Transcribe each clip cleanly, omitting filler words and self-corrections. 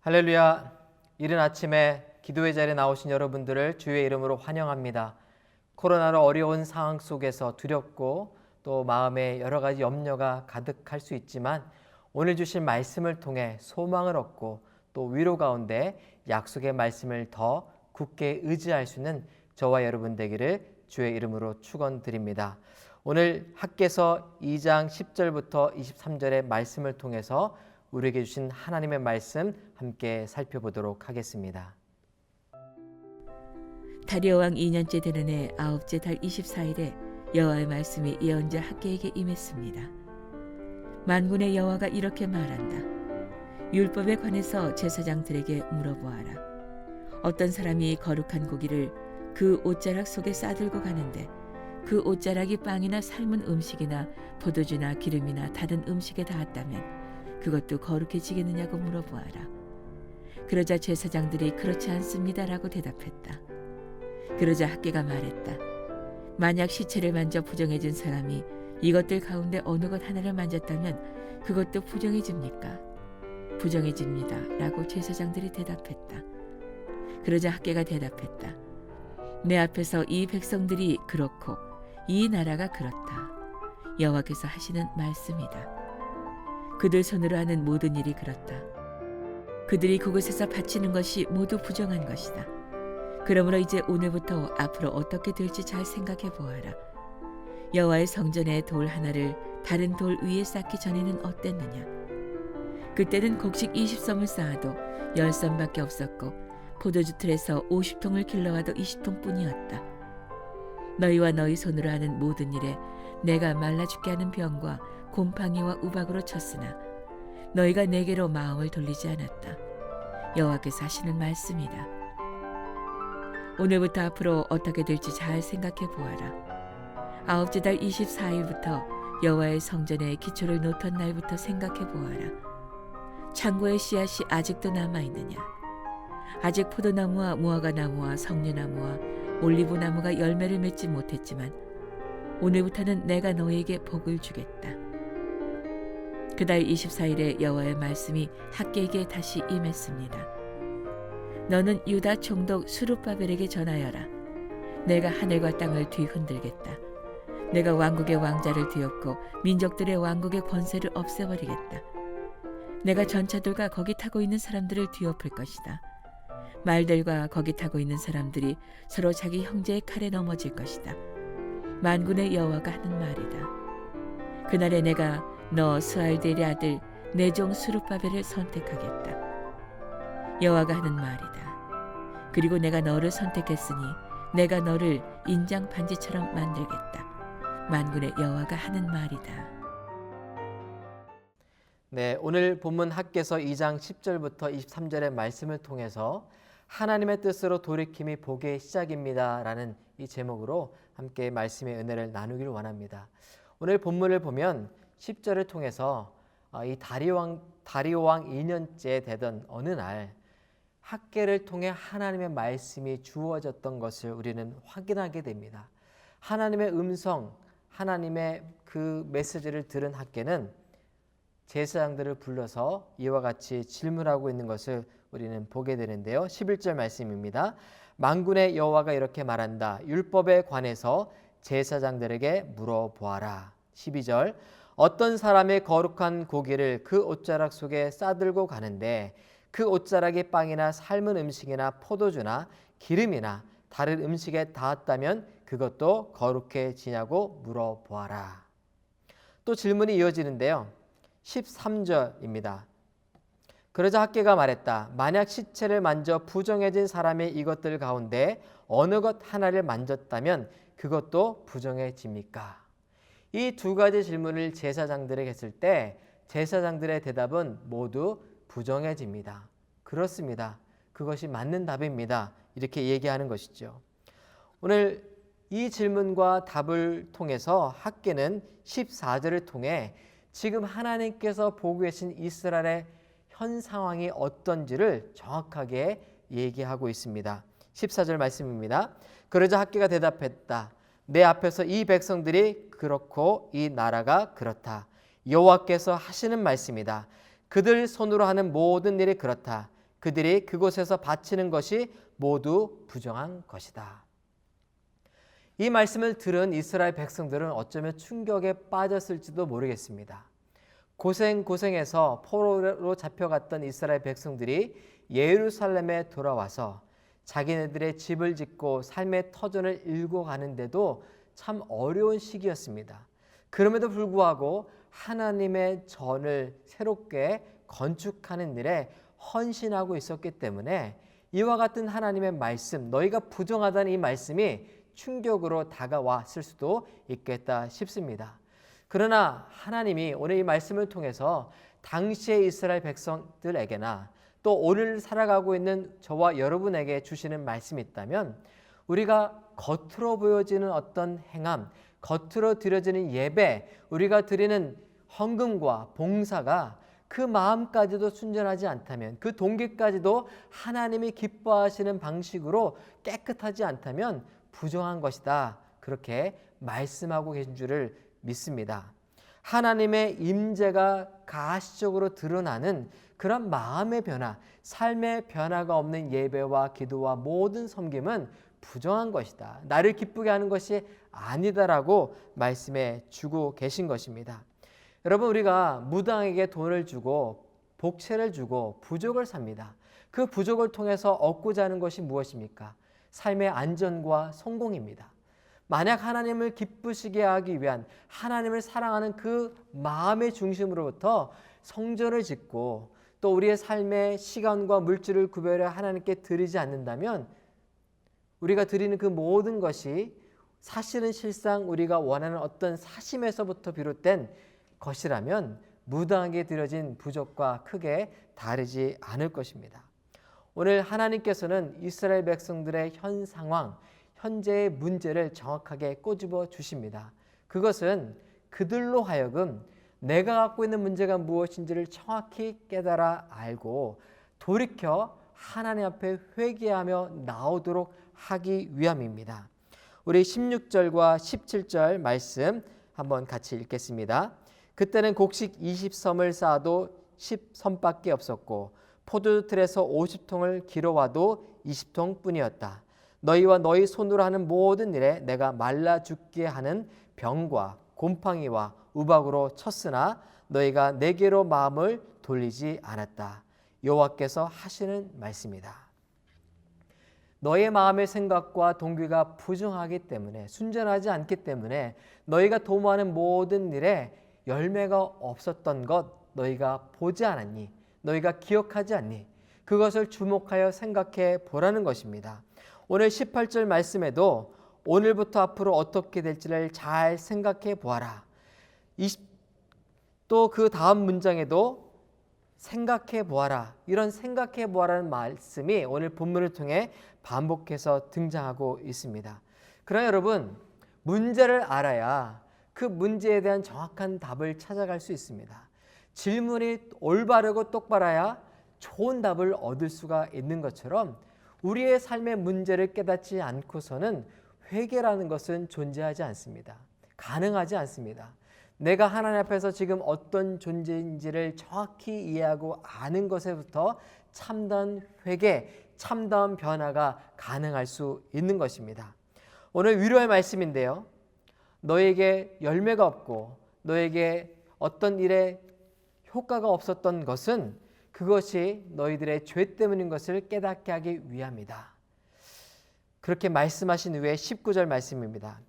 할렐루야. 이른 아침에 기도의 자리에 나오신 여러분들을 주의 이름으로 환영합니다. 코로나로 어려운 상황 속에서 두렵고 또 마음에 여러 가지 염려가 가득할 수 있지만 오늘 주신 말씀을 통해 소망을 얻고 또 위로 가운데 약속의 말씀을 더 굳게 의지할 수 있는 저와 여러분 되기를 주의 이름으로 축원드립니다. 오늘 학개서 2장 10절부터 23절의 말씀을 통해서 우리에게 주신 하나님의 말씀 함께 살펴보도록 하겠습니다. 다리오 왕 2년째 되는 해 9째 달 24일에 여호와의 말씀이 예언자 학개에게 임했습니다. 만군의 여호와가 이렇게 말한다. 율법에 관해서 제사장들에게 물어보아라. 어떤 사람이 거룩한 고기를 그 옷자락 속에 싸들고 가는데 그 옷자락이 빵이나 삶은 음식이나 포도주나 기름이나 다른 음식에 닿았다면 그것도 거룩해지겠느냐고 물어보아라. 그러자 제사장들이 그렇지 않습니다라고 대답했다. 그러자 학개가 말했다. 만약 시체를 만져 부정해진 사람이 이것들 가운데 어느 것 하나를 만졌다면 그것도 부정해집니까? 부정해집니다 라고 제사장들이 대답했다. 그러자 학개가 대답했다. 내 앞에서 이 백성들이 그렇고 이 나라가 그렇다. 여호와께서 하시는 말씀이다. 그들 손으로 하는 모든 일이 그렇다. 그들이 그곳에서 바치는 것이 모두 부정한 것이다. 그러므로 이제 오늘부터 앞으로 어떻게 될지 잘 생각해 보아라. 여호와의 성전에 돌 하나를 다른 돌 위에 쌓기 전에는 어땠느냐? 그때는 곡식 20섬을 쌓아도 10섬밖에 없었고 포도주 틀에서 50통을 길러와도 20통뿐이었다. 너희와 너희 손으로 하는 모든 일에 내가 말라 죽게 하는 병과 곰팡이와 우박으로 쳤으나 너희가 내게로 마음을 돌리지 않았다. 여호와께서 하시는 말씀이다. 오늘부터 앞으로 어떻게 될지 잘 생각해 보아라. 9째 달 24일부터 여호와의 성전에 기초를 놓던 날부터 생각해 보아라. 창고의 씨앗이 아직도 남아있느냐? 아직 포도나무와 무화과나무와 석류나무와 올리브나무가 열매를 맺지 못했지만 오늘부터는 내가 너희에게 복을 주겠다. 그달 24일에 여호와의 말씀이 학개에게 다시 임했습니다. 너는 유다 총독 스룹바벨에게 전하여라. 내가 하늘과 땅을 뒤흔들겠다. 내가 왕국의 왕자를 뒤엎고 민족들의 왕국의 권세를 없애버리겠다. 내가 전차들과 거기 타고 있는 사람들을 뒤엎을 것이다. 말들과 거기 타고 있는 사람들이 서로 자기 형제의 칼에 넘어질 것이다. 만군의 여호와가 하는 말이다. 그날에 내가 너 스알델의 아들 내 종 스룹바벨을 선택하겠다. 여호와가 하는 말이다. 그리고 내가 너를 선택했으니 내가 너를 인장 반지처럼 만들겠다. 만군의 여호와가 하는 말이다. 네, 오늘 본문 학개서 2장 10절부터 23절의 말씀을 통해서 하나님의 뜻으로 돌이킴이 복의 시작입니다 라는 이 제목으로 함께 말씀의 은혜를 나누기를 원합니다. 오늘 본문을 보면 10절을 통해서 이 다리오 왕 2년째 되던 어느 날 학개를 통해 하나님의 말씀이 주어졌던 것을 우리는 확인하게 됩니다. 하나님의 음성, 하나님의 그 메시지를 들은 학개는 제사장들을 불러서 이와 같이 질문하고 있는 것을 우리는 보게 되는데요. 11절 말씀입니다. 만군의 여호와가 이렇게 말한다. 율법에 관해서 제사장들에게 물어보아라. 12절 어떤 사람의 거룩한 고기를 그 옷자락 속에 싸들고 가는데 그 옷자락이 빵이나 삶은 음식이나 포도주나 기름이나 다른 음식에 닿았다면 그것도 거룩해지냐고 물어보아라. 또 질문이 이어지는데요. 13절입니다. 그러자 학개가 말했다. 만약 시체를 만져 부정해진 사람의 이것들 가운데 어느 것 하나를 만졌다면 그것도 부정해집니까? 이 두 가지 질문을 제사장들에게 했을 때 제사장들의 대답은 모두 부정해집니다. 그렇습니다. 그것이 맞는 답입니다. 이렇게 얘기하는 것이죠. 오늘 이 질문과 답을 통해서 학개는 14절을 통해 지금 하나님께서 보고 계신 이스라엘의 현 상황이 어떤지를 정확하게 얘기하고 있습니다. 14절 말씀입니다. 그러자 학개가 대답했다. 내 앞에서 이 백성들이 그렇고 이 나라가 그렇다. 여호와께서 하시는 말씀이다. 그들 손으로 하는 모든 일이 그렇다. 그들이 그곳에서 바치는 것이 모두 부정한 것이다. 이 말씀을 들은 이스라엘 백성들은 어쩌면 충격에 빠졌을지도 모르겠습니다. 고생해서 포로로 잡혀갔던 이스라엘 백성들이 예루살렘에 돌아와서 자기네들의 집을 짓고 삶의 터전을 일고 가는데도 참 어려운 시기였습니다. 그럼에도 불구하고 하나님의 전을 새롭게 건축하는 일에 헌신하고 있었기 때문에 이와 같은 하나님의 말씀, 너희가 부정하다는 이 말씀이 충격으로 다가왔을 수도 있겠다 싶습니다. 그러나 하나님이 오늘 이 말씀을 통해서 당시의 이스라엘 백성들에게나 또 오늘 살아가고 있는 저와 여러분에게 주시는 말씀이 있다면 우리가 겉으로 보여지는 어떤 행함, 겉으로 드려지는 예배, 우리가 드리는 헌금과 봉사가 그 마음까지도 순전하지 않다면, 그 동기까지도 하나님이 기뻐하시는 방식으로 깨끗하지 않다면 부정한 것이다. 그렇게 말씀하고 계신 줄을 믿습니다. 하나님의 임재가 가시적으로 드러나는 그런 마음의 변화, 삶의 변화가 없는 예배와 기도와 모든 섬김은 부정한 것이다. 나를 기쁘게 하는 것이 아니다라고 말씀해 주고 계신 것입니다. 여러분, 우리가 무당에게 돈을 주고 복채를 주고 부족을 삽니다. 그 부족을 통해서 얻고자 하는 것이 무엇입니까? 삶의 안전과 성공입니다. 만약 하나님을 기쁘시게 하기 위한, 하나님을 사랑하는 그 마음의 중심으로부터 성전을 짓고 또 우리의 삶의 시간과 물질을 구별해 하나님께 드리지 않는다면 우리가 드리는 그 모든 것이 사실은 실상 우리가 원하는 어떤 사심에서부터 비롯된 것이라면 무당하게 드려진 부족과 크게 다르지 않을 것입니다. 오늘 하나님께서는 이스라엘 백성들의 현 상황, 현재의 문제를 정확하게 꼬집어 주십니다. 그것은 그들로 하여금 내가 갖고 있는 문제가 무엇인지를 정확히 깨달아 알고 돌이켜 하나님 앞에 회개하며 나오도록 하기 위함입니다. 우리 16절과 17절 말씀 한번 같이 읽겠습니다. 그때는 곡식 20섬을 쌓아도 10섬밖에 없었고 포도틀에서 50통을 길어와도 20통 뿐이었다. 너희와 너희 손으로 하는 모든 일에 내가 말라 죽게 하는 병과 곰팡이와 우박으로 쳤으나 너희가 내게로 마음을 돌리지 않았다. 여호와께서 하시는 말씀이다. 너의 마음의 생각과 동기가 부정하기 때문에, 순전하지 않기 때문에 너희가 도모하는 모든 일에 열매가 없었던 것 너희가 보지 않았니? 너희가 기억하지 않니? 그것을 주목하여 생각해 보라는 것입니다. 오늘 18절 말씀에도 오늘부터 앞으로 어떻게 될지를 잘 생각해 보아라. 또 그 다음 문장에도 생각해 보아라. 이런 생각해 보아라는 말씀이 오늘 본문을 통해 반복해서 등장하고 있습니다. 그러나 여러분, 문제를 알아야 그 문제에 대한 정확한 답을 찾아갈 수 있습니다. 질문이 올바르고 똑바라야 좋은 답을 얻을 수가 있는 것처럼 우리의 삶의 문제를 깨닫지 않고서는 회개라는 것은 존재하지 않습니다. 가능하지 않습니다. 내가 하나님 앞에서 지금 어떤 존재인지를 정확히 이해하고 아는 것에부터 참다운 회개, 참다운 변화가 가능할 수 있는 것입니다. 오늘 위로의 말씀인데요. 너에게 열매가 없고 너에게 어떤 일에 효과가 없었던 것은 그것이 너희들의 죄 때문인 것을 깨닫게 하기 위함이다. 그렇게 말씀하신 후에 19절 말씀입니다.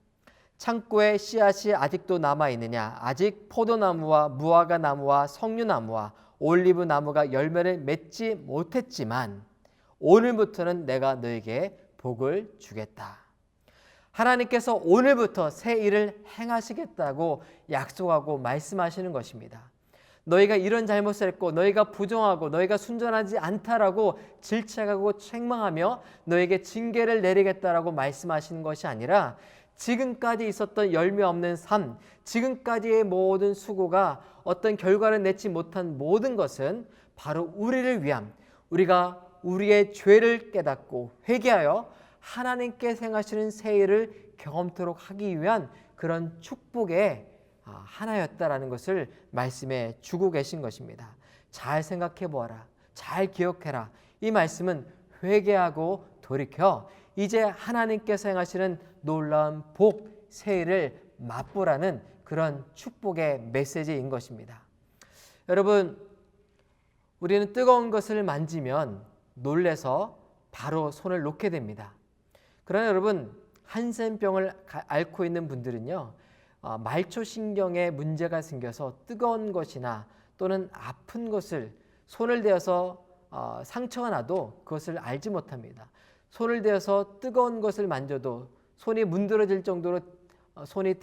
창고에 씨앗이 아직도 남아있느냐? 아직 포도나무와 무화과 나무와 석류나무와 올리브 나무가 열매를 맺지 못했지만 오늘부터는 내가 너에게 복을 주겠다. 하나님께서 오늘부터 새 일을 행하시겠다고 약속하고 말씀하시는 것입니다. 너희가 이런 잘못을 했고 너희가 부정하고 너희가 순전하지 않다라고 질책하고 책망하며 너에게 징계를 내리겠다라고 말씀하시는 것이 아니라 지금까지 있었던 열매 없는 삶, 지금까지의 모든 수고가 어떤 결과를 맺지 못한 모든 것은 바로 우리를 위함, 우리가 우리의 죄를 깨닫고 회개하여 하나님께 행하시는 새 일을 경험토록 하기 위한 그런 축복의 하나였다라는 것을 말씀해 주고 계신 것입니다. 잘 생각해 보아라. 잘 기억해라. 이 말씀은 회개하고 돌이켜 이제 하나님께서 행하시는 놀라운 복, 세일을 맛보라는 그런 축복의 메시지인 것입니다. 여러분, 우리는 뜨거운 것을 만지면 놀래서 바로 손을 놓게 됩니다. 그러나 여러분, 한센병을 앓고 있는 분들은요, 말초신경에 문제가 생겨서 뜨거운 것이나 또는 아픈 것을 손을 대어서 상처가 나도 그것을 알지 못합니다. 손을 대어서 뜨거운 것을 만져도 손이 문드러질 정도로 손이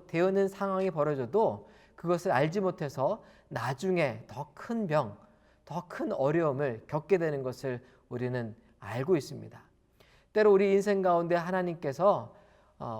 데우는 상황이 벌어져도 그것을 알지 못해서 나중에 더 큰 병, 더 큰 어려움을 겪게 되는 것을 우리는 알고 있습니다. 때로 우리 인생 가운데 하나님께서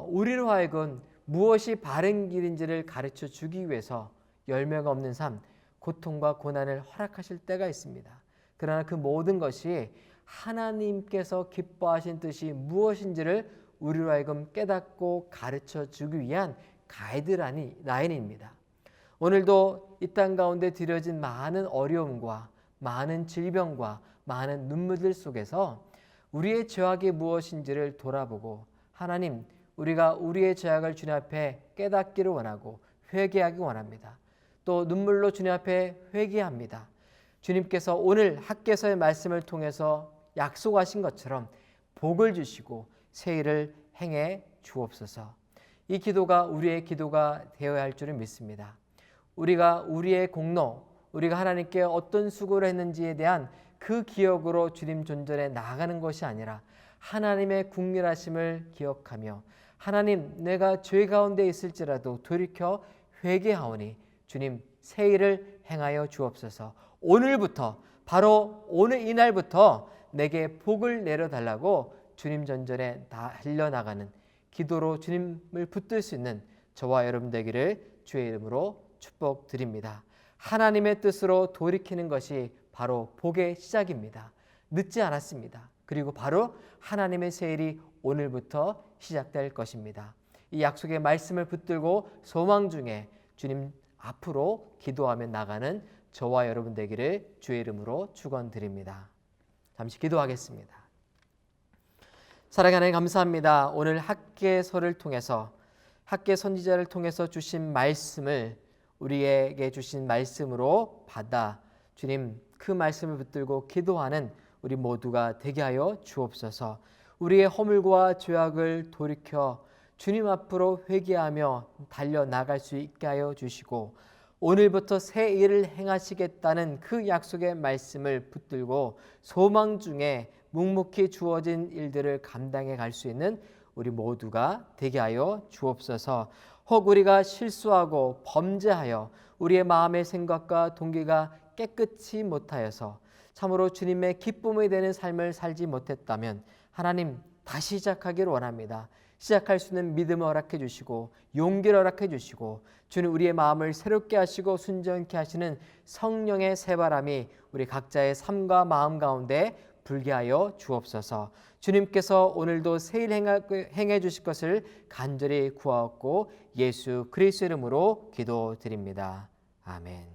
우리로 하여금 무엇이 바른 길인지를 가르쳐 주기 위해서 열매가 없는 삶, 고통과 고난을 허락하실 때가 있습니다. 그러나 그 모든 것이 하나님께서 기뻐하신 뜻이 무엇인지를 우리로 하여금 깨닫고 가르쳐 주기 위한 가이드라인입니다. 오늘도 이 땅 가운데 들여진 많은 어려움과 많은 질병과 많은 눈물들 속에서 우리의 죄악이 무엇인지를 돌아보고 하나님, 우리가 우리의 죄악을 주님 앞에 깨닫기를 원하고 회개하기 원합니다. 또 눈물로 주님 앞에 회개합니다. 주님께서 오늘 학개서의 말씀을 통해서 약속하신 것처럼 복을 주시고 세일을 행해 주옵소서. 이 기도가 우리의 기도가 되어야 할 줄을 믿습니다. 우리가 우리의 공로, 우리가 하나님께 어떤 수고를 했는지에 대한 그 기억으로 주님 존전에 나아가는 것이 아니라 하나님의 국률하심을 기억하며 하나님, 내가 죄 가운데 있을지라도 돌이켜 회개하오니 주님 세일을 행하여 주옵소서. 오늘부터, 바로 오늘 이날부터 내게 복을 내려달라고 주님 전전에 달려나가는 기도로 주님을 붙들 수 있는 저와 여러분 되기를 주의 이름으로 축복드립니다. 하나님의 뜻으로 돌이키는 것이 바로 복의 시작입니다. 늦지 않았습니다. 그리고 바로 하나님의 세일이 오늘부터 시작될 것입니다. 이 약속의 말씀을 붙들고 소망 중에 주님 앞으로 기도하며 나가는 저와 여러분 되기를 주의 이름으로 축원드립니다. 잠시 기도하겠습니다. 사랑하는 하나님, 감사합니다. 오늘 학개서를 통해서 학개 선지자를 통해서 주신 말씀을 우리에게 주신 말씀으로 받아 주님 그 말씀을 붙들고 기도하는 우리 모두가 되게 하여 주옵소서. 우리의 허물과 죄악을 돌이켜 주님 앞으로 회개하며 달려나갈 수 있게 하여 주시고 오늘부터 새 일을 행하시겠다는 그 약속의 말씀을 붙들고 소망 중에 묵묵히 주어진 일들을 감당해 갈 수 있는 우리 모두가 되게 하여 주옵소서. 혹 우리가 실수하고 범죄하여 우리의 마음의 생각과 동기가 깨끗이 못하여서 참으로 주님의 기쁨이 되는 삶을 살지 못했다면 하나님 다시 시작하기를 원합니다. 시작할 수 있는 믿음을 허락해 주시고 용기를 허락해 주시고 주님 우리의 마음을 새롭게 하시고 순전케 하시는 성령의 새바람이 우리 각자의 삶과 마음 가운데 불게 하여 주옵소서. 주님께서 오늘도 세일 행해 주실 것을 간절히 구하옵고 예수 그리스도 이름으로 기도드립니다. 아멘.